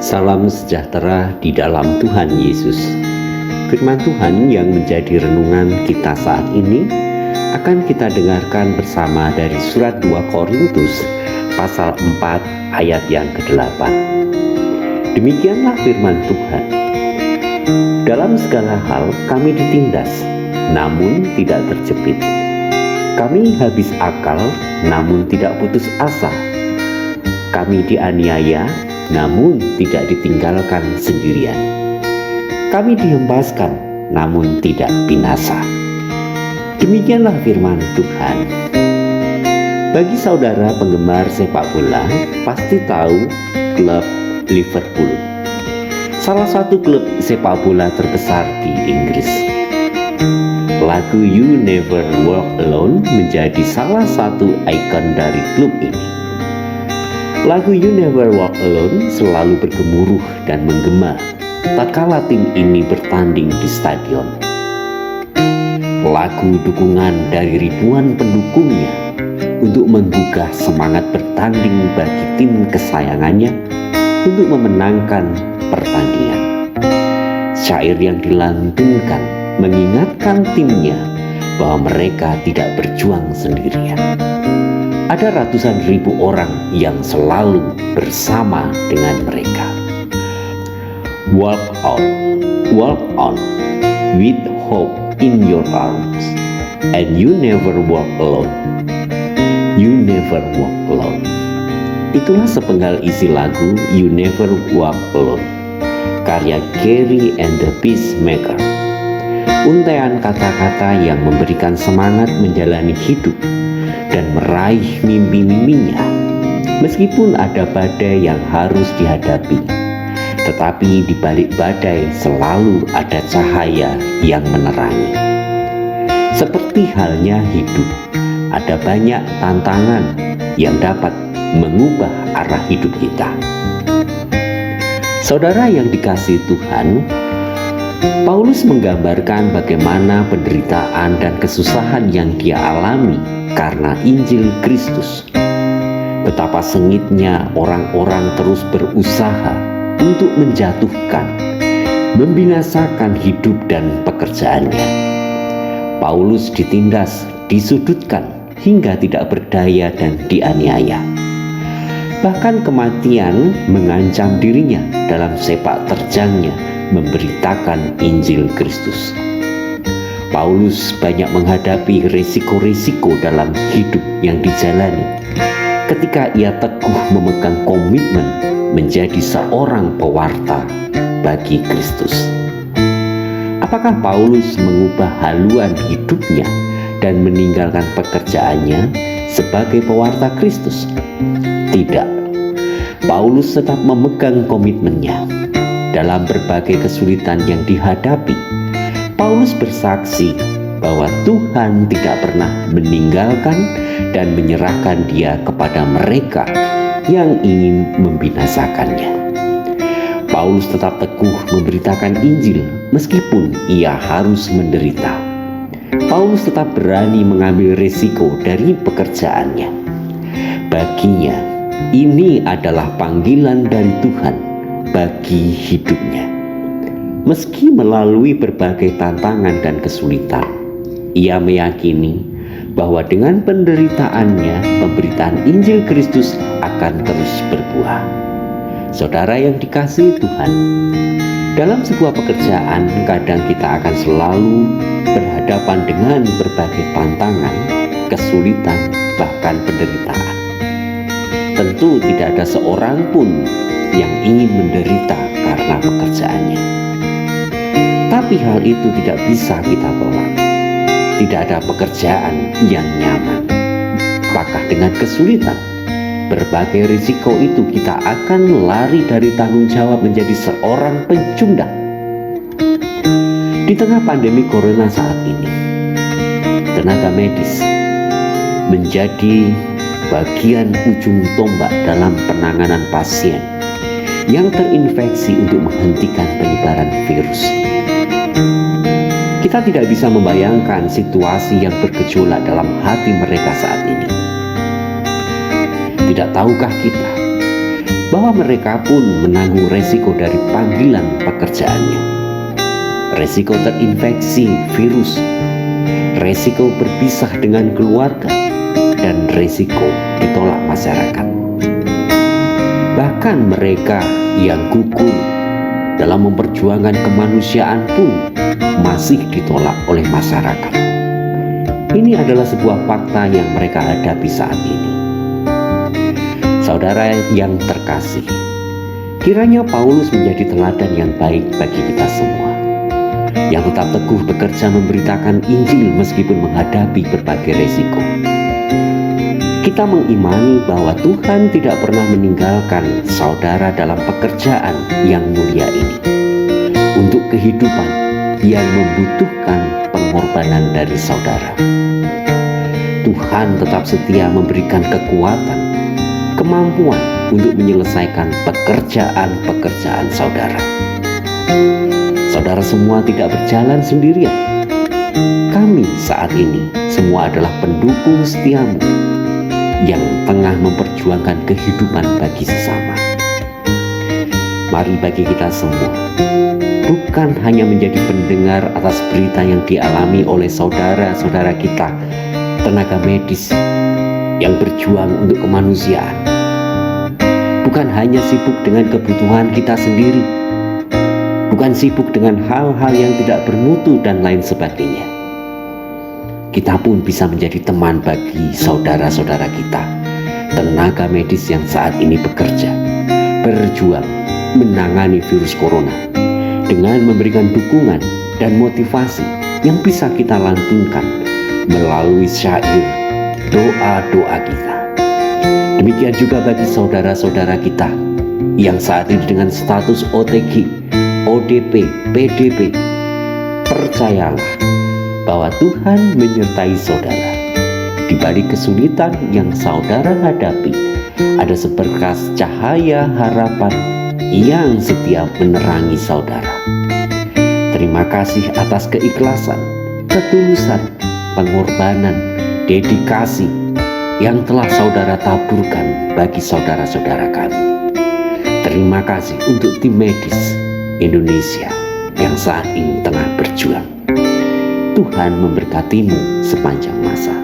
Salam sejahtera di dalam Tuhan Yesus. Firman Tuhan yang menjadi renungan kita saat ini akan kita dengarkan bersama dari surat 2 Korintus pasal 4 ayat yang ke-8. Demikianlah firman Tuhan. Dalam segala hal kami ditindas, namun tidak terjepit. Kami habis akal, namun tidak putus asa. Kami dianiaya, namun tidak ditinggalkan sendirian. Kami dihempaskan, namun tidak binasa. Demikianlah firman Tuhan. Bagi saudara penggemar sepak bola, pasti tahu klub Liverpool, salah satu klub sepak bola terbesar di Inggris. Lagu You Never Walk Alone menjadi salah satu ikon dari klub ini. Lagu You Never Walk Alone selalu bergemuruh dan menggema tatkala tim ini bertanding di stadion. Lagu dukungan dari ribuan pendukungnya untuk menggugah semangat bertanding bagi tim kesayangannya untuk memenangkan pertandingan. Syair yang dilantunkan mengingatkan timnya bahwa mereka tidak berjuang sendirian. Ada ratusan ribu orang yang selalu bersama dengan mereka. Walk on, with hope in your arms, and you never walk alone. You never walk alone. Itulah sepenggal isi lagu You Never Walk Alone, karya Carey and the Peacemaker. Untaian kata-kata yang memberikan semangat menjalani hidup dan meraih mimpi-mimpinya. Meskipun ada badai yang harus dihadapi, tetapi di balik badai selalu ada cahaya yang menerangi. Seperti halnya hidup, ada banyak tantangan yang dapat mengubah arah hidup kita. Saudara yang dikasihi Tuhan, Paulus menggambarkan bagaimana penderitaan dan kesusahan yang dia alami karena Injil Kristus. Betapa sengitnya orang-orang terus berusaha untuk menjatuhkan, membinasakan hidup dan pekerjaannya. Paulus ditindas, disudutkan, hingga tidak berdaya dan dianiaya. Bahkan kematian mengancam dirinya dalam sepak terjangnya memberitakan Injil Kristus. Paulus banyak menghadapi risiko-risiko dalam hidup yang dijalani ketika ia teguh memegang komitmen menjadi seorang pewarta bagi Kristus. Apakah Paulus mengubah haluan hidupnya dan meninggalkan pekerjaannya sebagai pewarta Kristus? Tidak. Paulus tetap memegang komitmennya. Dalam berbagai kesulitan yang dihadapi, Paulus bersaksi bahwa Tuhan tidak pernah meninggalkan dan menyerahkan dia kepada mereka yang ingin membinasakannya. Paulus tetap teguh memberitakan Injil meskipun ia harus menderita. Paulus tetap berani mengambil risiko dari pekerjaannya. Baginya, ini adalah panggilan dari Tuhan bagi hidupnya. Meski melalui berbagai tantangan dan kesulitan, ia meyakini bahwa dengan penderitaannya, pemberitaan Injil Kristus akan terus berbuah. Saudara yang dikasihi Tuhan, dalam sebuah pekerjaan kadang kita akan selalu berhadapan dengan berbagai tantangan, kesulitan, bahkan penderitaan. Tentu tidak ada seorang pun yang ingin menderita karena pekerjaannya. Tapi hal itu tidak bisa kita tolak. Tidak ada pekerjaan yang nyaman. Apakah dengan kesulitan, berbagai risiko itu kita akan lari dari tanggung jawab menjadi seorang pecundang? Di tengah pandemi corona saat ini, tenaga medis menjadi bagian ujung tombak dalam penanganan pasien yang terinfeksi untuk menghentikan penyebaran virus. Kita tidak bisa membayangkan situasi yang bergejolak dalam hati mereka saat ini. Tidak tahukah kita bahwa mereka pun menanggung resiko dari panggilan pekerjaannya. Resiko terinfeksi virus, resiko berpisah dengan keluarga, dan resiko ditolak masyarakat. Bahkan mereka yang gugur dalam memperjuangkan kemanusiaan pun masih ditolak oleh masyarakat. Ini adalah sebuah fakta yang mereka hadapi saat ini. Saudara yang terkasih, kiranya Paulus menjadi teladan yang baik bagi kita semua, yang tetap teguh bekerja memberitakan Injil meskipun menghadapi berbagai resiko. Kita mengimani bahwa Tuhan tidak pernah meninggalkan saudara dalam pekerjaan yang mulia ini, untuk kehidupan yang membutuhkan pengorbanan dari saudara. Tuhan tetap setia memberikan kekuatan, kemampuan untuk menyelesaikan pekerjaan-pekerjaan saudara. Saudara semua tidak berjalan sendirian. Kami saat ini semua adalah pendukung setiamu yang tengah memperjuangkan kehidupan bagi sesama. Mari bagi kita semua, bukan hanya menjadi pendengar atas berita yang dialami oleh saudara-saudara kita, tenaga medis yang berjuang untuk kemanusiaan. Bukan hanya sibuk dengan kebutuhan kita sendiri, bukan sibuk dengan hal-hal yang tidak bermutu dan lain sebagainya. Kita pun bisa menjadi teman bagi saudara-saudara kita, tenaga medis yang saat ini bekerja, berjuang menangani virus corona, dengan memberikan dukungan dan motivasi yang bisa kita lantunkan melalui syair doa-doa kita. Demikian juga bagi saudara-saudara kita yang saat ini dengan status OTG, ODP, PDP. Percayalah bahwa Tuhan menyertai saudara. Di balik kesulitan yang saudara hadapi, ada seberkas cahaya harapan yang setia menerangi saudara. Terima kasih atas keikhlasan, ketulusan, pengorbanan, dedikasi yang telah saudara taburkan bagi saudara-saudara kami. Terima kasih untuk tim medis Indonesia yang saat ini tengah berjuang. Tuhan memberkatimu sepanjang masa.